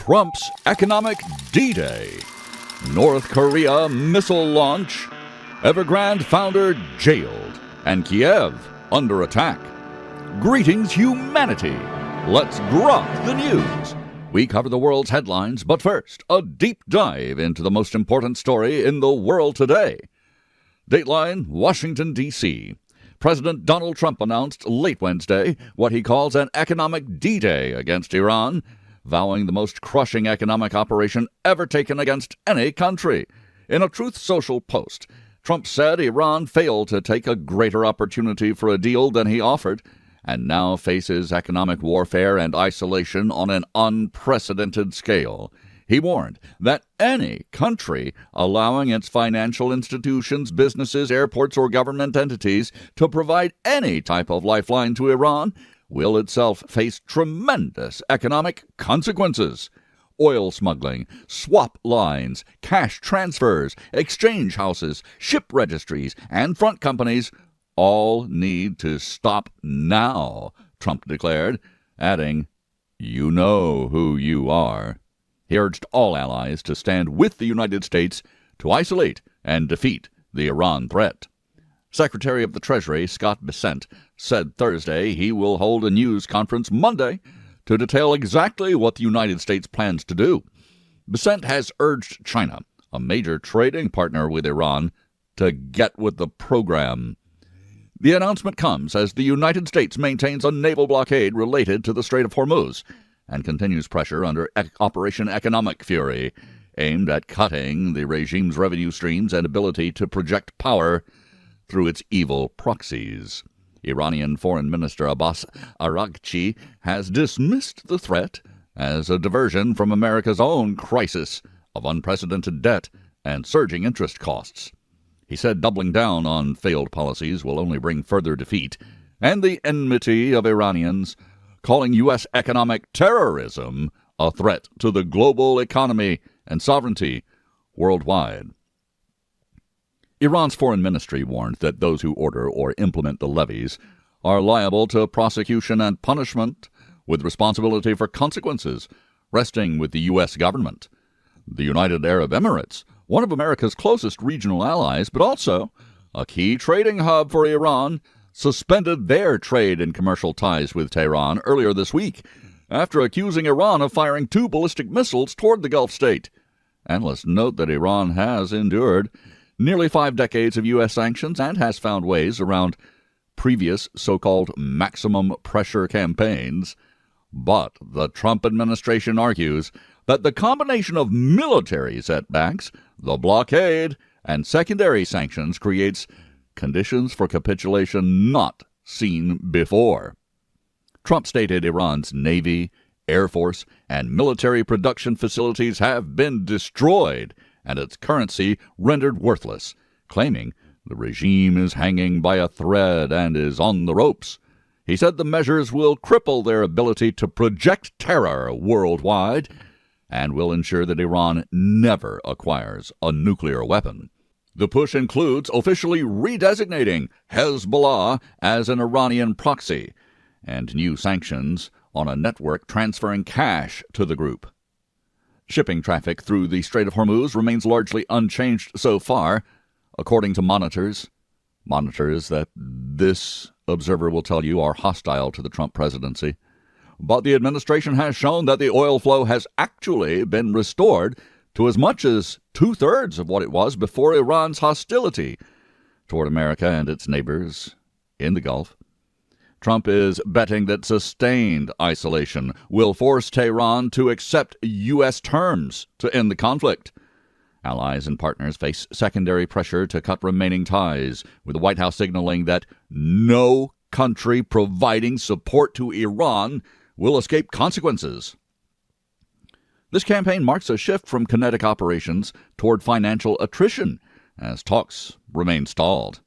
Trump's economic D-Day. North Korea missile launch. Evergrande founder jailed. And Kyiv under attack. Greetings, humanity. Let's GROK the news. We cover the world's headlines, but first, a deep dive into the most important story in the world today. Dateline, Washington, D.C. President Donald Trump announced late Wednesday what he calls an economic D-Day against Iran, vowing the most crushing economic operation ever taken against any country. In a Truth Social post, Trump said Iran failed to take a greater opportunity for a deal than he offered, and now faces economic warfare and isolation on an unprecedented scale. He warned that any country allowing its financial institutions, businesses, airports, or government entities to provide any type of lifeline to Iran will itself face tremendous economic consequences. Oil smuggling, swap lines, cash transfers, exchange houses, ship registries, and front companies all need to stop now, Trump declared, adding, "You know who you are." He urged all allies to stand with the United States to isolate and defeat the Iran threat. Secretary of the Treasury Scott Bessent said Thursday he will hold a news conference Monday to detail exactly what the United States plans to do. Bessent has urged China, a major trading partner with Iran, to get with the program. The announcement comes as the United States maintains a naval blockade related to the Strait of Hormuz and continues pressure under Operation Economic Fury, aimed at cutting the regime's revenue streams and ability to project power through its evil proxies. Iranian Foreign Minister Abbas Araghchi has dismissed the threat as a diversion from America's own crisis of unprecedented debt and surging interest costs. He said doubling down on failed policies will only bring further defeat and the enmity of Iranians, calling U.S. economic terrorism a threat to the global economy and sovereignty worldwide. Iran's foreign ministry warned that those who order or implement the levies are liable to prosecution and punishment, with responsibility for consequences resting with the U.S. government. The United Arab Emirates, one of America's closest regional allies, but also a key trading hub for Iran, suspended their trade and commercial ties with Tehran earlier this week after accusing Iran of firing 2 ballistic missiles toward the Gulf state. Analysts note that Iran has endured nearly 5 decades of U.S. sanctions and has found ways around previous so-called maximum pressure campaigns. But the Trump administration argues that the combination of military setbacks, the blockade, and secondary sanctions creates conditions for capitulation not seen before. Trump stated Iran's Navy, Air Force, and military production facilities have been destroyed and its currency rendered worthless, claiming the regime is hanging by a thread and is on the ropes. He said the measures will cripple their ability to project terror worldwide and will ensure that Iran never acquires a nuclear weapon. The push includes officially redesignating Hezbollah as an Iranian proxy and new sanctions on a network transferring cash to the group. Shipping traffic through the Strait of Hormuz remains largely unchanged so far, according to monitors that this observer will tell you are hostile to the Trump presidency. But the administration has shown that the oil flow has actually been restored to as much as 2/3 of what it was before Iran's hostility toward America and its neighbors in the Gulf. Trump is betting that sustained isolation will force Tehran to accept U.S. terms to end the conflict. Allies and partners face secondary pressure to cut remaining ties, with the White House signaling that no country providing support to Iran will escape consequences. This campaign marks a shift from kinetic operations toward financial attrition, as talks remain stalled.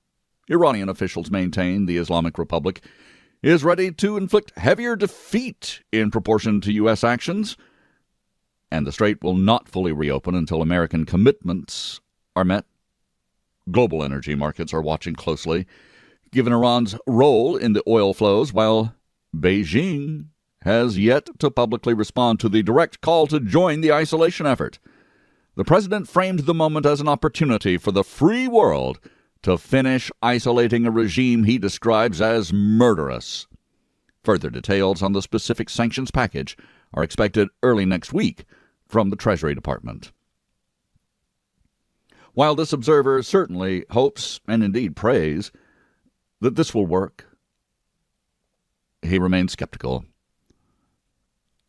Iranian officials maintain the Islamic Republic is ready to inflict heavier defeat in proportion to U.S. actions, and the strait will not fully reopen until American commitments are met. Global energy markets are watching closely, given Iran's role in the oil flows, while Beijing has yet to publicly respond to the direct call to join the isolation effort. The president framed the moment as an opportunity for the free world to finish isolating a regime he describes as murderous. Further details on the specific sanctions package are expected early next week from the Treasury Department. While this observer certainly hopes, and indeed prays, that this will work, he remains skeptical.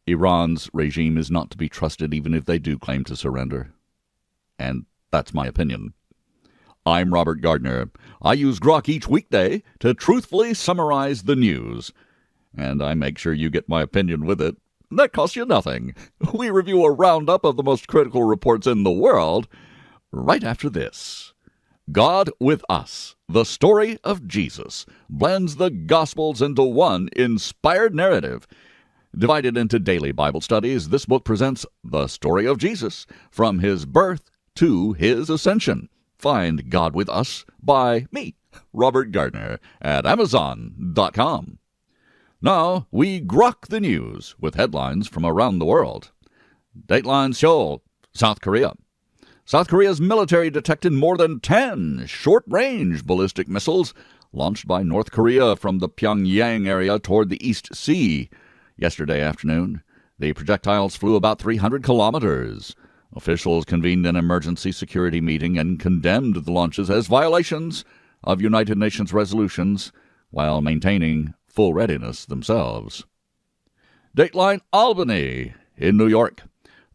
Iran's regime is not to be trusted even if they do claim to surrender. And that's my opinion. I'm Robert Gardner. I use GROK each weekday to truthfully summarize the news. And I make sure you get my opinion with it. That costs you nothing. We review a roundup of the most critical reports in the world right after this. God with Us, the story of Jesus, blends the Gospels into one inspired narrative. Divided into daily Bible studies, this book presents the story of Jesus, from his birth to his ascension. Find God with Us by me, Robert Gardner, at Amazon.com. Now, we grok the news with headlines from around the world. Dateline Seoul, South Korea. South Korea's military detected more than 10 short-range ballistic missiles launched by North Korea from the Pyongyang area toward the East Sea. Yesterday afternoon, the projectiles flew about 300 kilometers. Officials convened an emergency security meeting and condemned the launches as violations of United Nations resolutions while maintaining full readiness themselves. Dateline Albany in New York.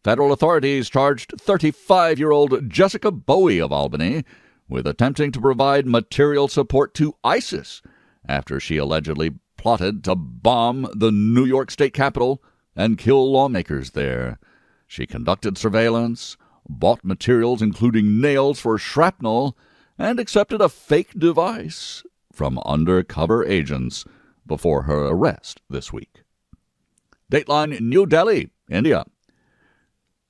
Federal authorities charged 35-year-old Jessica Bowie of Albany with attempting to provide material support to ISIS after she allegedly plotted to bomb the New York State Capitol and kill lawmakers there. She conducted surveillance, bought materials including nails for shrapnel, and accepted a fake device from undercover agents before her arrest this week. Dateline New Delhi, India.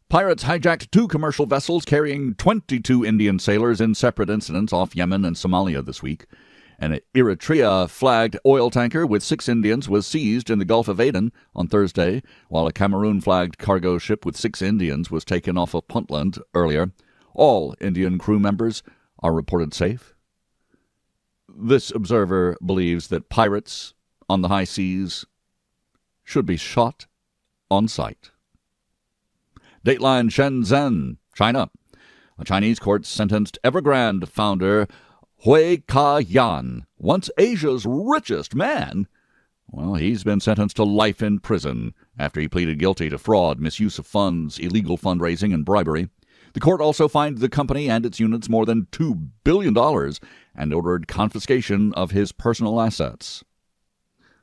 Pirates hijacked 2 commercial vessels carrying 22 Indian sailors in separate incidents off Yemen and Somalia this week. An Eritrea-flagged oil tanker with 6 Indians was seized in the Gulf of Aden on Thursday, while a Cameroon-flagged cargo ship with 6 Indians was taken off of Puntland earlier. All Indian crew members are reported safe. This observer believes that pirates on the high seas should be shot on sight. Dateline Shenzhen, China. A Chinese court sentenced Evergrande founder Hui Ka Yan, once Asia's richest man. Well, he's been sentenced to life in prison after he pleaded guilty to fraud, misuse of funds, illegal fundraising, and bribery. The court also fined the company and its units more than $2 billion and ordered confiscation of his personal assets.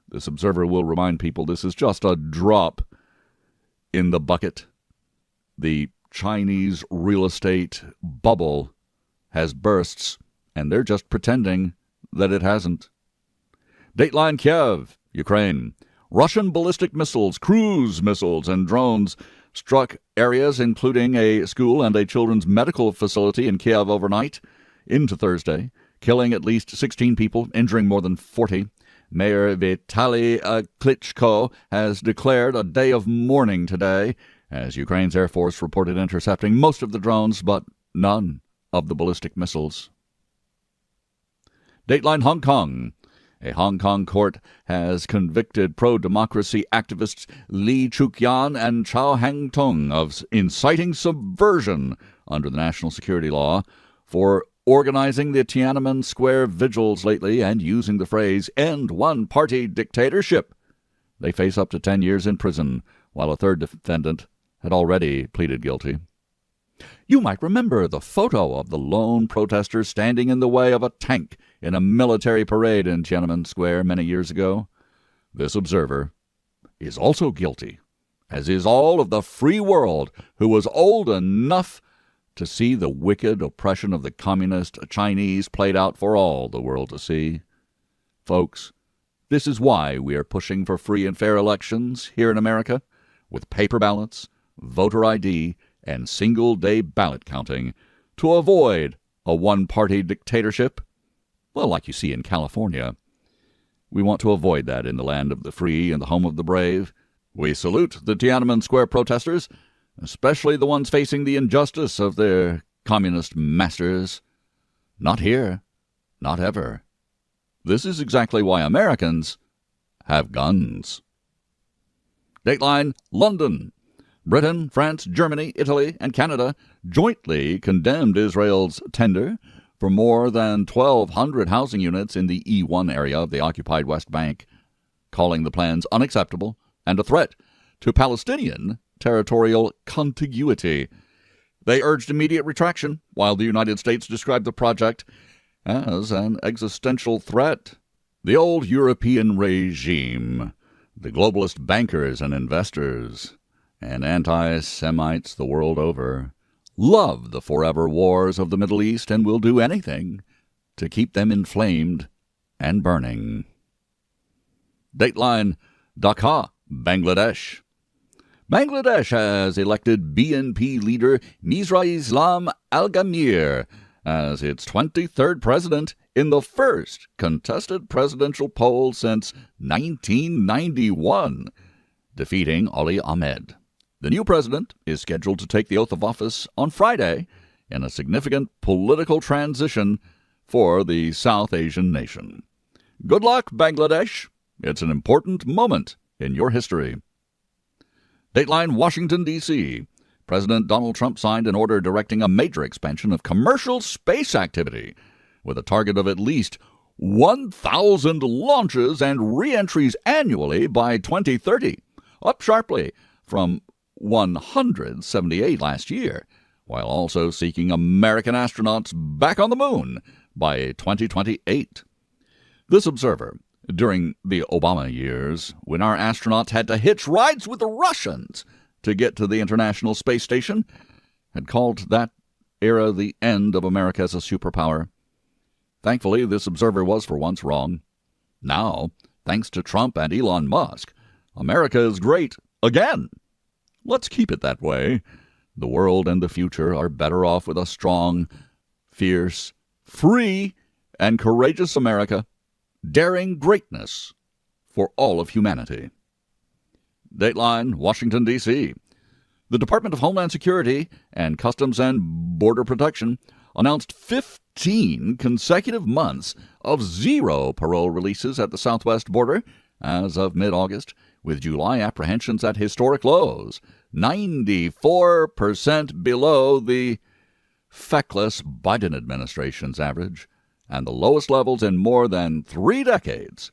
This observer will remind people this is just a drop in the bucket. The Chinese real estate bubble has burst, and they're just pretending that it hasn't. Dateline Kyiv, Ukraine. Russian ballistic missiles, cruise missiles, and drones struck areas including a school and a children's medical facility in Kyiv overnight into Thursday, killing at least 16 people, injuring more than 40. Mayor Vitaly Klitschko has declared a day of mourning today, as Ukraine's Air Force reported intercepting most of the drones, but none of the ballistic missiles. Dateline Hong Kong. A Hong Kong court has convicted pro-democracy activists Lee Chuk-yan and Chow Hang-tung of inciting subversion under the national security law for organizing the Tiananmen Square vigils lately and using the phrase, "end one-party dictatorship." They face up to 10 years in prison, while a third defendant had already pleaded guilty. You might remember the photo of the lone protester standing in the way of a tank in a military parade in Tiananmen Square many years ago. This observer is also guilty, as is all of the free world who was old enough to see the wicked oppression of the communist Chinese played out for all the world to see. Folks, this is why we are pushing for free and fair elections here in America, with paper ballots, voter ID, and single-day ballot counting, to avoid a one-party dictatorship, well, like you see in California. We want to avoid that in the land of the free and the home of the brave, We salute the Tiananmen Square protesters, especially the ones facing the injustice of their communist masters. Not here. Not ever. This is exactly why Americans have guns. Dateline London. Britain, France, Germany, Italy, and Canada jointly condemned Israel's tender for more than 1,200 housing units in the E1 area of the occupied West Bank, calling the plans unacceptable and a threat to Palestinian territorial contiguity. They urged immediate retraction, while the United States described the project as an existential threat. The old European regime, the globalist bankers and investors, and anti-Semites the world over, love the forever wars of the Middle East and will do anything to keep them inflamed and burning. Dateline Dhaka, Bangladesh. Bangladesh has elected BNP leader Mirza Islam Al-Gamir as its 23rd president in the first contested presidential poll since 1991, defeating Ali Ahmed. The new president is scheduled to take the oath of office on Friday in a significant political transition for the South Asian nation. Good luck, Bangladesh. It's an important moment in your history. Dateline Washington, D.C. President Donald Trump signed an order directing a major expansion of commercial space activity with a target of at least 1,000 launches and re-entries annually by 2030, up sharply from 178 last year, while also seeking American astronauts back on the moon by 2028. This observer, during the Obama years, when our astronauts had to hitch rides with the Russians to get to the International Space Station, had called that era the end of America as a superpower. Thankfully, this observer was for once wrong. Now, thanks to Trump and Elon Musk, America is great again. Let's keep it that way. The world and the future are better off with a strong, fierce, free, and courageous America, daring greatness for all of humanity. Dateline, Washington, D.C. The Department of Homeland Security and Customs and Border Protection announced 15 consecutive months of zero parole releases at the southwest border as of mid-August, with July apprehensions at historic lows, 94% below the feckless Biden administration's average, and the lowest levels in more than 3 decades.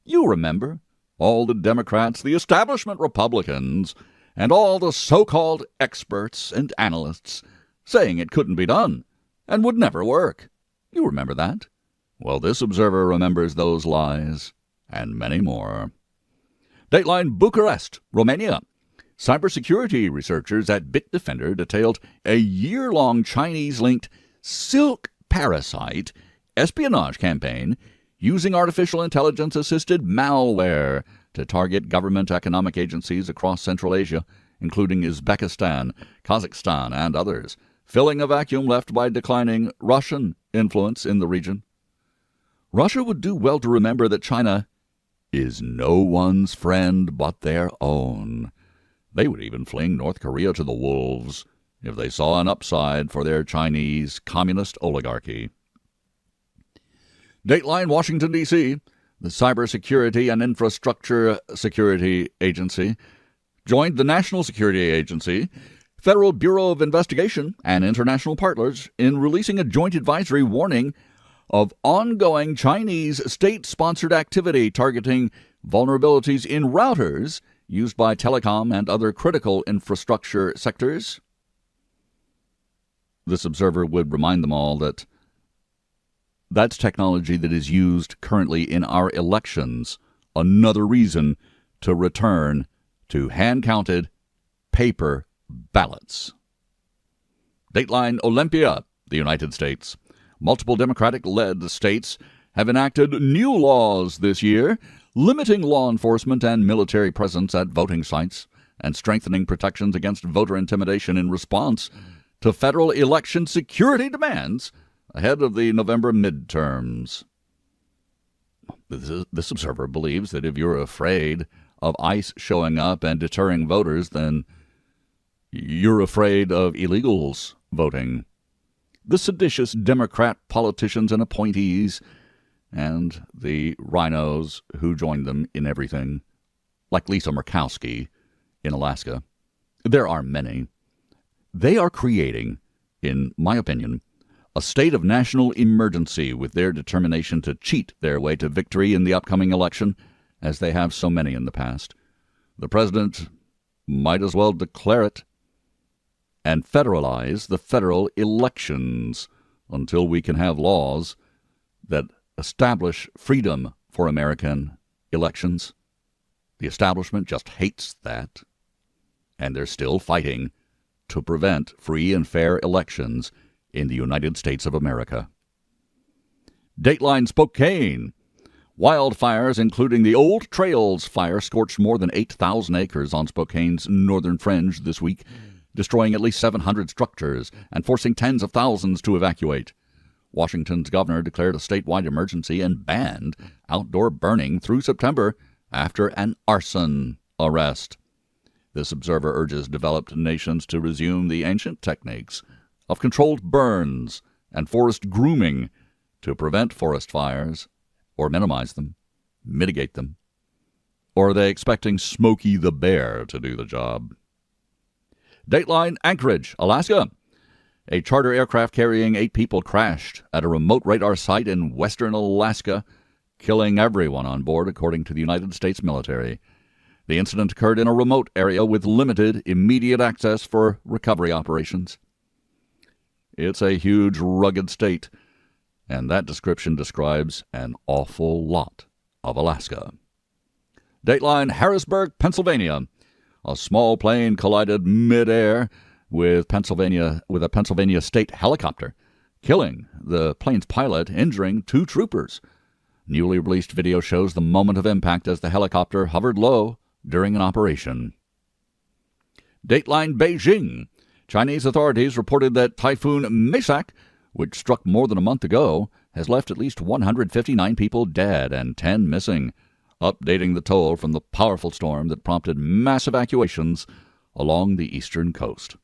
You remember all the Democrats, the establishment Republicans, and all the so-called experts and analysts saying it couldn't be done and would never work. You remember that? Well, this observer remembers those lies and many more. Dateline Bucharest, Romania. Cybersecurity researchers at Bitdefender detailed a year-long Chinese-linked silk parasite espionage campaign using artificial intelligence-assisted malware to target government economic agencies across Central Asia, including Uzbekistan, Kazakhstan, and others, filling a vacuum left by declining Russian influence in the region. Russia would do well to remember that China is no one's friend but their own. They would even fling North Korea to the wolves if they saw an upside for their Chinese communist oligarchy. Dateline, Washington, D.C. The Cybersecurity and Infrastructure Security Agency joined the National Security Agency, Federal Bureau of Investigation, and international partners in releasing a joint advisory warning of ongoing Chinese state-sponsored activity targeting vulnerabilities in routers used by telecom and other critical infrastructure sectors. This observer would remind them all that that's technology that is used currently in our elections, another reason to return to hand-counted paper ballots. Dateline Olympia, the United States. Multiple Democratic-led states have enacted new laws this year, limiting law enforcement and military presence at voting sites and strengthening protections against voter intimidation in response to federal election security demands ahead of the November midterms. This observer believes that if you're afraid of ICE showing up and deterring voters, then you're afraid of illegals voting. The seditious Democrat politicians and appointees, and the rhinos who joined them in everything, like Lisa Murkowski in Alaska. There are many. They are creating, in my opinion, a state of national emergency with their determination to cheat their way to victory in the upcoming election, as they have so many in the past. The president might as well declare it and federalize the federal elections until we can have laws that establish freedom for American elections. The establishment just hates that, and they're still fighting to prevent free and fair elections in the United States of America. Dateline Spokane. Wildfires, including the Old Trails fire, scorched more than 8,000 acres on Spokane's northern fringe this week, destroying at least 700 structures and forcing tens of thousands to evacuate. Washington's governor declared a statewide emergency and banned outdoor burning through September after an arson arrest. This observer urges developed nations to resume the ancient techniques of controlled burns and forest grooming to prevent forest fires or minimize them, mitigate them. Or are they expecting Smokey the Bear to do the job? Dateline Anchorage, Alaska. A charter aircraft carrying 8 people crashed at a remote radar site in western Alaska, killing everyone on board, according to the United States military. The incident occurred in a remote area with limited immediate access for recovery operations. It's a huge, rugged state, and that description describes an awful lot of Alaska. Dateline Harrisburg, Pennsylvania. A small plane collided midair with a Pennsylvania state helicopter, killing the plane's pilot, injuring 2 troopers. Newly released video shows the moment of impact as the helicopter hovered low during an operation. Dateline Beijing. Chinese authorities reported that Typhoon Maisak, which struck more than a month ago, has left at least 159 people dead and 10 missing, updating the toll from the powerful storm that prompted mass evacuations along the eastern coast.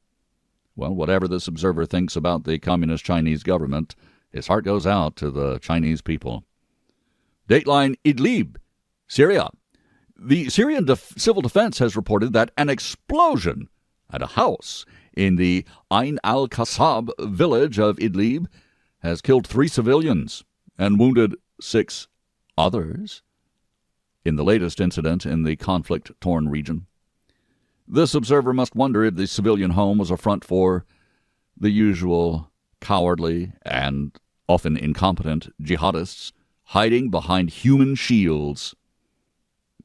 Well, whatever this observer thinks about the communist Chinese government, his heart goes out to the Chinese people. Dateline Idlib, Syria. The Syrian civil defense has reported that an explosion at a house in the Ain al-Qasab village of Idlib has killed 3 civilians and wounded 6 others in the latest incident in the conflict-torn region. This observer must wonder if the civilian home was a front for the usual cowardly and often incompetent jihadists hiding behind human shields.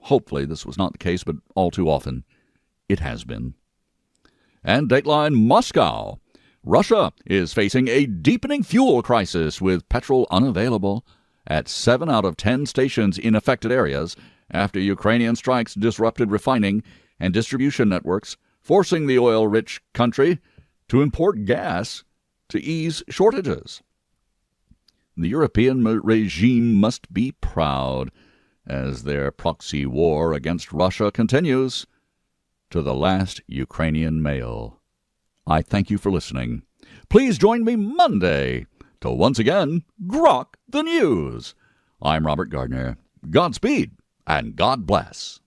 Hopefully this was not the case, but all too often it has been. And Dateline Moscow. Russia is facing a deepening fuel crisis with petrol unavailable at 7 out of 10 stations in affected areas after Ukrainian strikes disrupted refining and distribution networks, forcing the oil-rich country to import gas to ease shortages. The European regime must be proud as their proxy war against Russia continues to the last Ukrainian male. I thank you for listening. Please join me Monday to once again GROK the News. I'm Robert Gardner. Godspeed and God bless.